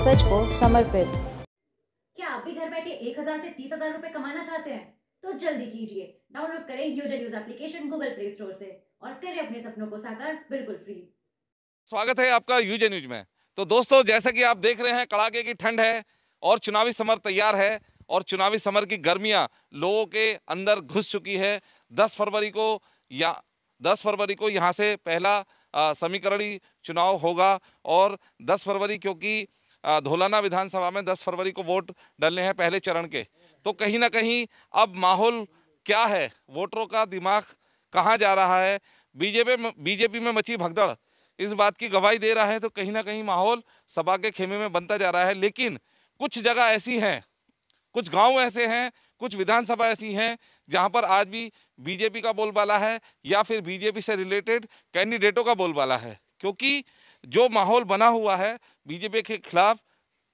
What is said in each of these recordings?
सच को समर्पित। क्या आप भी घर बैठे 1000 से 30,000 रुपए कमाना चाहते हैं? तो जल्दी कीजिए, डाउनलोड करें user news application Google play store से और करें अपने सपनों को साकार बिल्कुल फ्री। स्वागत है आपका यूजे न्यूज में। तो दोस्तों, जैसा कि आप देख रहे हैं, कड़ाके की ठंड है और चुनावी समर तैयार है और चुनावी समर की गर्मियां लोगों के अंदर घुस चुकी है। 10 फरवरी को यहाँ से पहला समीकरणीय चुनाव होगा और 10 फरवरी क्योंकि धौलाना विधानसभा में 10 फरवरी को वोट डलने हैं पहले चरण के, तो कहीं ना कहीं अब माहौल क्या है, वोटरों का दिमाग कहाँ जा रहा है, बीजेपी में मची भगदड़ इस बात की गवाही दे रहा है। तो कहीं ना कहीं माहौल सभा के खेमे में बनता जा रहा है। लेकिन कुछ जगह ऐसी हैं, कुछ गांव ऐसे हैं, कुछ विधानसभा ऐसी हैं जहां पर आज भी बीजेपी का बोलबाला है या फिर बीजेपी से रिलेटेड कैंडिडेटों का बोलबाला है। क्योंकि जो माहौल बना हुआ है बीजेपी के खिलाफ,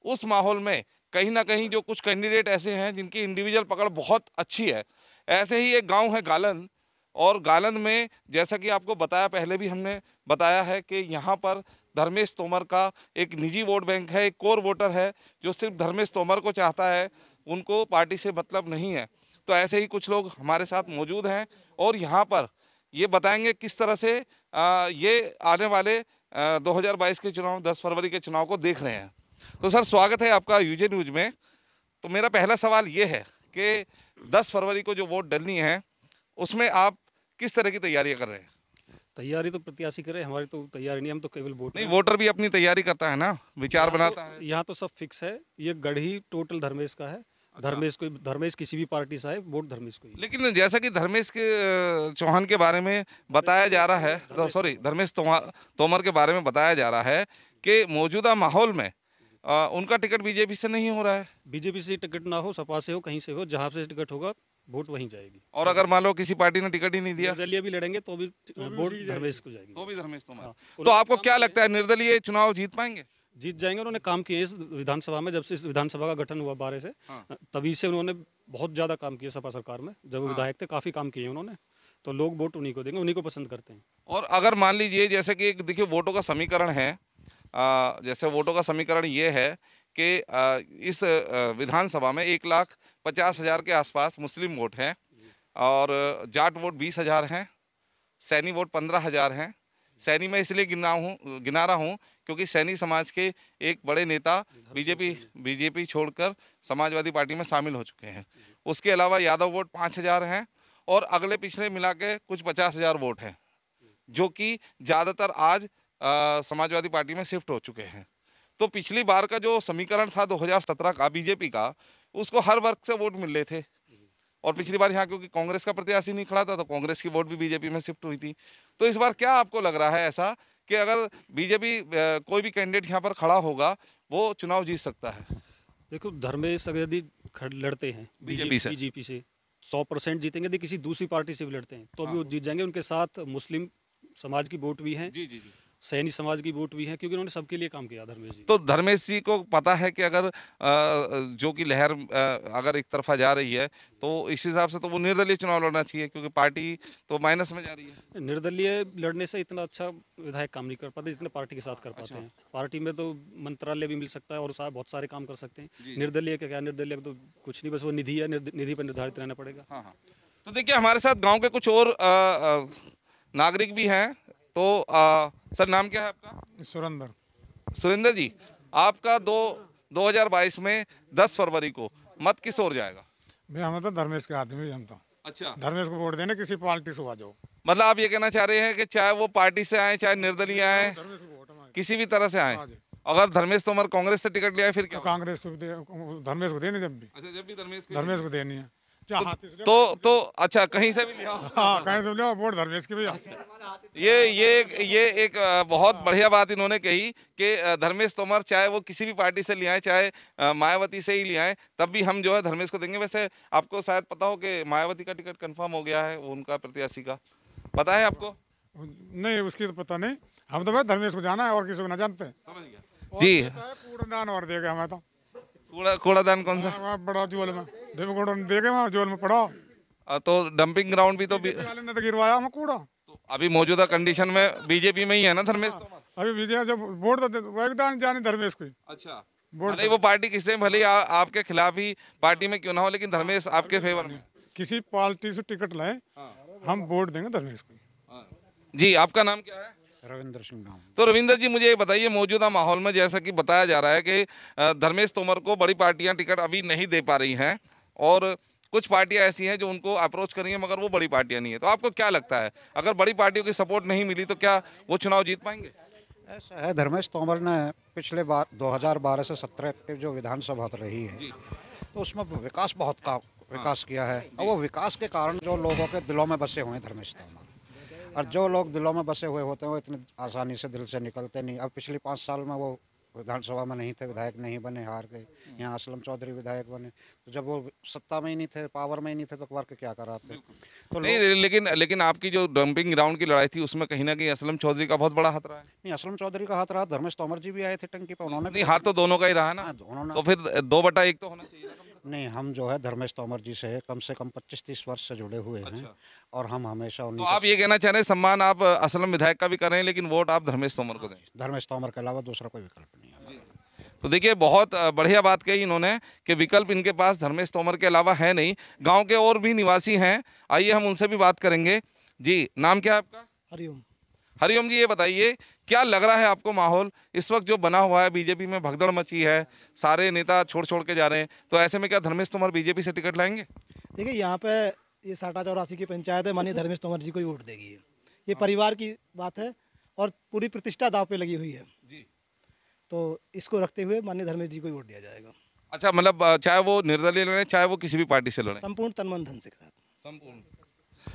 उस माहौल में कहीं ना कहीं जो कुछ कैंडिडेट ऐसे हैं जिनकी इंडिविजुअल पकड़ बहुत अच्छी है। ऐसे ही एक गाँव है गालन, और गालन में जैसा कि आपको बताया, पहले भी हमने बताया है कि यहाँ पर धर्मेश तोमर का एक निजी वोट बैंक है, एक कोर वोटर है जो सिर्फ धर्मेश तोमर को चाहता है, उनको पार्टी से मतलब नहीं है। तो ऐसे ही कुछ लोग हमारे साथ मौजूद हैं और यहाँ पर ये बताएंगे किस तरह से ये आने वाले 2022 के चुनाव, 10 फरवरी के चुनाव को देख रहे हैं। तो सर, स्वागत है आपका यूजे न्यूज में। तो मेरा पहला सवाल ये है कि 10 फरवरी को जो वोट डलनी है उसमें आप किस तरह की तैयारियां कर रहे हैं? तैयारी तो प्रत्याशी करे, हमारी तो तैयारी नहीं, हम तो केवल वोट नहीं, वोटर भी अपनी तैयारी करता है ना, विचार बनाता है। यहाँ तो सब फिक्स है, ये गढ़ ही टोटल धर्मेश का है। अच्छा। धर्मेश किसी भी पार्टी से है, वोट धर्मेश को ही। लेकिन जैसा कि धर्मेश के चौहान के बारे में बताया जा रहा है, धर्मेश तोमर के बारे में बताया जा रहा है कि मौजूदा माहौल में उनका टिकट बीजेपी से नहीं हो रहा है। बीजेपी से टिकट ना हो, सपा से हो, कहीं से हो, जहाँ से टिकट होगा वोट वहीं जाएगी। और अगर मान लो किसी पार्टी ने टिकट ही नहीं दिया, निर्दलीय भी लड़ेंगे तो भी वोट धर्मेश को जाएगी, तो भी धर्मेश तोमर। हाँ। तो आपको क्या लगता है, निर्दलीय चुनाव जीत पाएंगे? जीत जाएंगे। उन्होंने काम किए इस विधानसभा में, जब से इस विधानसभा का गठन हुआ 12 से, हाँ। तभी से उन्होंने बहुत ज़्यादा काम किया। सपा सरकार में जब वो विधायक थे, काफ़ी काम किए उन्होंने, तो लोग वोट उन्हीं को देंगे, उन्हीं को पसंद करते हैं। और अगर मान लीजिए जैसे कि देखिए वोटों का समीकरण है, जैसे वोटों का समीकरण ये है कि इस विधानसभा में 1,50,000 के आसपास मुस्लिम वोट हैं और जाट वोट 20,000 हैं, सैनी वोट 15,000 हैं। सैनी में इसलिए गिना रहा हूँ क्योंकि सैनी समाज के एक बड़े नेता बीजेपी छोड़कर समाजवादी पार्टी में शामिल हो चुके हैं। उसके अलावा यादव वोट 5,000 हैं और अगले पिछले मिला के कुछ 50,000 वोट हैं जो कि ज़्यादातर आज समाजवादी पार्टी में शिफ्ट हो चुके हैं। तो पिछली बार का जो समीकरण था 2017 का बीजेपी का, उसको हर वर्ग से वोट मिल रहे थे और पिछली बार यहाँ क्योंकि कांग्रेस का प्रत्याशी नहीं खड़ा था तो कांग्रेस की वोट भी बीजेपी में शिफ्ट हुई थी। तो इस बार क्या आपको लग रहा है ऐसा कि अगर बीजेपी कोई भी कैंडिडेट यहाँ पर खड़ा होगा वो चुनाव जीत सकता है? देखो, धर्मेश अगर यदि लड़ते हैं बीजेपी से 100% जीतेंगे। यदि किसी दूसरी पार्टी से भी लड़ते हैं तो भी वो जीत जाएंगे। उनके साथ मुस्लिम समाज की वोट भी हैं, सैनी समाज की वोट भी है, क्योंकि उन्होंने सबके लिए काम किया धर्मेश जी। तो धर्मेश जी को पता है कि अगर जो कि लहर अगर एक तरफा जा रही है तो इस हिसाब से तो वो निर्दलीय चुनाव लड़ना चाहिए क्योंकि पार्टी तो माइनस में जा रही है। निर्दलीय लड़ने से इतना अच्छा विधायक काम नहीं कर पाते जितने पार्टी के साथ कर पाते हैं। पार्टी में तो मंत्रालय भी मिल सकता है और बहुत सारे काम कर सकते हैं। निर्दलीय क्या, निर्दलीय तो कुछ नहीं, बस वो निधि है, निधि पर निर्धारित रहना पड़ेगा। हाँ। तो देखिए, हमारे साथ गाँव के कुछ और नागरिक भी हैं। तो सर, नाम क्या है आपका? सुरेंद्र जी, आपका 2022 में 10 फरवरी को मत किस ओर जाएगा? भैया हम तो धर्मेश के आदमी, हम तो अच्छा धर्मेश को वोट देने, किसी पार्टी से आ जाओ। मतलब आप ये कहना चाह रहे हैं कि चाहे वो पार्टी से आए, चाहे निर्दलीय आए, किसी भी तरह से आए, अगर धर्मेश तोमर कांग्रेस से टिकट लिया फिर क्या? तो कांग्रेस धर्मेश को देनी, जब भी अच्छा, जब भी धर्मेश को देनी है। तो अच्छा, कहीं से भी लिया, हाँ कहीं से लिया, वोट धर्मेश की। भैया ये एक बहुत बढ़िया बात इन्होंने कही कि धर्मेश तोमर चाहे वो किसी भी पार्टी से ले आए, चाहे मायावती से ही ले आए, तब भी हम जो है धर्मेश को देंगे। वैसे आपको शायद पता हो कि मायावती का टिकट कंफर्म हो गया है, उनका प्रत्याशी का पता है आपको? नहीं, उसकी तो पता नहीं। हम तो भाई धर्मेश को जाना है और किसी को ना जानते। समझ गया जी। कूड़ादान और देगा हमें तो। कूड़ादान कौन सा? बड़ा जोल में देखे, वहाँ जोल में पड़ा। तो डंपिंग ग्राउंड भी तो गिरवाया हमें कूड़ा। तो अभी मौजूदा कंडीशन में बीजेपी में ही है ना धर्मेश तोमर? अभी विजय जब वोट तो जाने धर्मेश को। अच्छा, वोट भले ही वो पार्टी किसी भले ही आपके खिलाफ ही पार्टी में क्यों ना हो, लेकिन धर्मेश आपके फेवर में। किसी पार्टी से टिकट लाए, हम वोट देंगे धर्मेश को। जी, आपका नाम क्या है? रविंद्र सिंह नाम। तो रविंदर जी, मुझे ये बताइए, मौजूदा माहौल में जैसा कि बताया जा रहा है कि धर्मेश तोमर को बड़ी पार्टियां टिकट अभी नहीं दे पा रही हैं और कुछ पार्टियां ऐसी हैं जो उनको अप्रोच कर रही हैं, मगर वो बड़ी पार्टियां नहीं है। तो आपको क्या लगता है, अगर बड़ी पार्टियों की सपोर्ट नहीं मिली तो क्या वो चुनाव जीत पाएंगे? ऐसा है, धर्मेश तोमर ने पिछले बार 2012 से 17 की जो विधानसभा रही है तो उसमें विकास किया है और वो विकास के कारण जो लोगों के दिलों में बसे हुए हैं धर्मेश तोमर, और जो लोग दिलों में बसे हुए होते हैं वो इतनी आसानी से दिल से निकलते नहीं। अब पिछले 5 साल में वो विधानसभा में नहीं थे, विधायक नहीं बने, हार गए। यहाँ असलम चौधरी विधायक बने, तो जब वो सत्ता में ही नहीं थे, पावर में ही नहीं थे, तो वर्क क्या कराते? तो नहीं, लेकिन आपकी जो डंपिंग ग्राउंड की लड़ाई थी उसमें कहीं ना कहीं असलम चौधरी का बहुत बड़ा हाथ रहा है। नहीं, असलम चौधरी का हाथ रहा, धर्मेश तोमर जी भी आए थे टंकी पर, उन्होंने नहीं, हाथ तो दोनों का ही रहा ना। उन्होंने तो फिर 2/1 तो होना चाहिए ना। नहीं, हम जो है धर्मेश तोमर जी से कम 25-30 वर्ष से जुड़े हुए हैं और हम हमेशा तो उन्हीं आप ये कहना चाह रहे हैं सम्मान आप असलम विधायक का भी कर रहे हैं, लेकिन वोट आप धर्मेश तोमर को दें? धर्मेश तोमर के अलावा दूसरा कोई विकल्प नहीं है। तो देखिए, बहुत बढ़िया बात कही इन्होंने कि विकल्प इनके पास धर्मेश तोमर के अलावा है नहीं। गांव के और भी निवासी हैं, आइए हम उनसे भी बात करेंगे। जी, नाम क्या है आपका? हरिओम। हरिओम जी, ये बताइए क्या लग रहा है आपको माहौल इस वक्त जो बना हुआ है? बीजेपी में भगदड़ मची है, सारे नेता छोड़ के जा रहे हैं, तो ऐसे में क्या धर्मेश तोमर बीजेपी से टिकट लाएंगे? देखिए, यहाँ पे ये 60-84 की पंचायत है, माननीय धर्मेश तोमर जी को ही वोट देगी। ये परिवार की बात है और पूरी प्रतिष्ठा दांव पे लगी हुई है जी। तो इसको रखते हुए माननीय धर्मेश जी को ही वोट दिया जाएगा। अच्छा, मतलब चाहे वो निर्दलीय लड़े, चाहे वो किसी भी पार्टी से लड़े, संपूर्ण तन मन धन से साथ। संपूर्ण।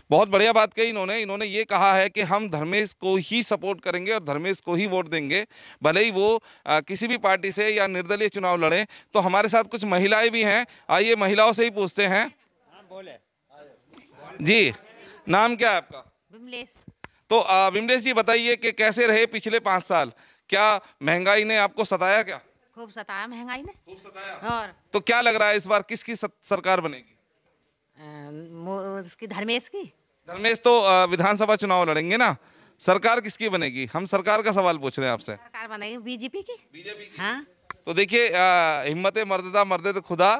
बहुत बढ़िया बात कही इन्होंने ये कहा है कि हम धर्मेश को ही सपोर्ट करेंगे और धर्मेश को ही वोट देंगे, भले ही वो किसी भी पार्टी से या निर्दलीय चुनाव लड़े। तो हमारे साथ कुछ महिलाएं भी हैं, आइए महिलाओं से ही पूछते हैं। जी, नाम क्या है आपका? विमलेश। तो विमलेश जी, बताइए कि कैसे रहे पिछले 5 साल? क्या महंगाई ने आपको सताया? क्या खूब सताया महंगाई ने। खूब सताया। और तो क्या लग रहा है इस बार किसकी सरकार बनेगी? उसकी धर्मेश की। धर्मेश तो विधानसभा चुनाव लड़ेंगे ना, सरकार किसकी बनेगी? हम सरकार का सवाल पूछ रहे हैं आपसे। सरकार बनेगी बीजेपी की। हाँ। तो देखिए, हिम्मत मर्ददा मर्दे खुदा,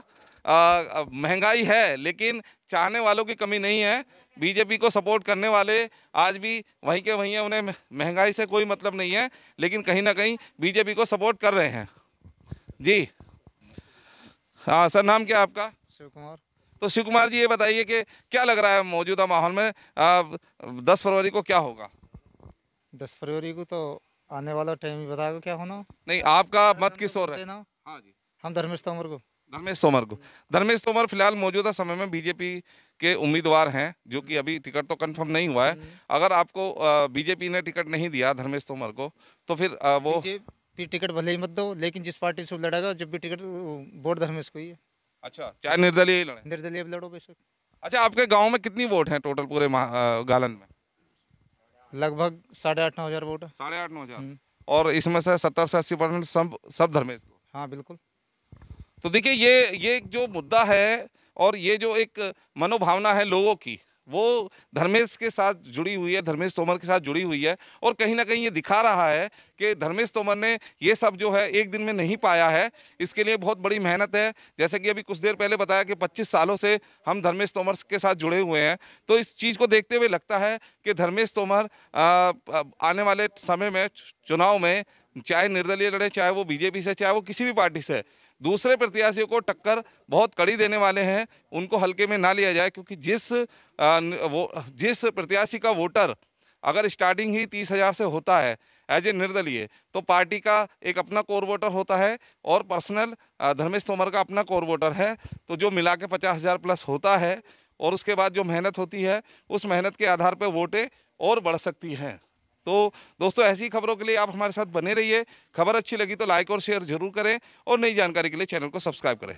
महंगाई है लेकिन चाहने वालों की कमी नहीं है। बीजेपी को सपोर्ट करने वाले आज भी वहीं के वहीं हैं, उन्हें महंगाई से कोई मतलब नहीं है, लेकिन कहीं ना कहीं बीजेपी को सपोर्ट कर रहे हैं। जी हाँ सर, नाम क्या है आपका? शिव कुमार। तो शिव कुमार जी, ये बताइए कि क्या लग रहा है मौजूदा माहौल में 10 फरवरी को क्या होगा? 10 फरवरी को तो आने वाला टाइम ही बताएगा क्या होना। नहीं, आपका मत किस ओर है? हाँ जी, हम धर्मेश तोमर को। धर्मेश तोमर फिलहाल मौजूदा समय में बीजेपी के उम्मीदवार हैं, जो कि अभी टिकट तो कंफर्म नहीं हुआ है। अगर आपको बीजेपी ने टिकट नहीं दिया धर्मेश तोमर को, तो फिर वो बीजेपी टिकट भले ही मत दो, लेकिन जिस पार्टी से लड़ेगा जब भी टिकट, वोट धर्मेश को ही है। अच्छा, चाहे निर्दलीय लड़े? निर्दलीय लड़ो बेशक। अच्छा, आपके गांव में कितनी वोट हैं टोटल पूरे गालन में? लगभग 8,500-9 हज़ार वोट है। 8,500-9 हज़ार। और इसमें से 70 से 80% सब धर्मेश को? हाँ बिल्कुल। तो देखिए, ये जो मुद्दा है और ये जो एक मनोभावना है लोगों की, वो धर्मेश के साथ जुड़ी हुई है, धर्मेश तोमर के साथ जुड़ी हुई है। और कहीं ना कहीं ये दिखा रहा है कि धर्मेश तोमर ने ये सब जो है एक दिन में नहीं पाया है, इसके लिए बहुत बड़ी मेहनत है। जैसे कि अभी कुछ देर पहले बताया कि 25 सालों से हम धर्मेश तोमर के साथ जुड़े हुए हैं। तो इस चीज़ को देखते हुए लगता है कि धर्मेश तोमर आने वाले समय में चुनाव में चाहे निर्दलीय लड़े, चाहे वो बीजेपी से, चाहे वो किसी भी पार्टी से, दूसरे प्रत्याशियों को टक्कर बहुत कड़ी देने वाले हैं। उनको हल्के में ना लिया जाए, क्योंकि जिस प्रत्याशी का वोटर अगर स्टार्टिंग ही 30,000 से होता है एज ए निर्दलीय, तो पार्टी का एक अपना कोर वोटर होता है और पर्सनल धर्मेश तोमर का अपना कोर वोटर है। तो जो मिला के 50,000 प्लस होता है और उसके बाद जो मेहनत होती है, उस मेहनत के आधार पर वोटें और बढ़ सकती हैं। तो दोस्तों, ऐसी खबरों के लिए आप हमारे साथ बने रहिए। खबर अच्छी लगी तो लाइक और शेयर जरूर करें और नई जानकारी के लिए चैनल को सब्सक्राइब करें।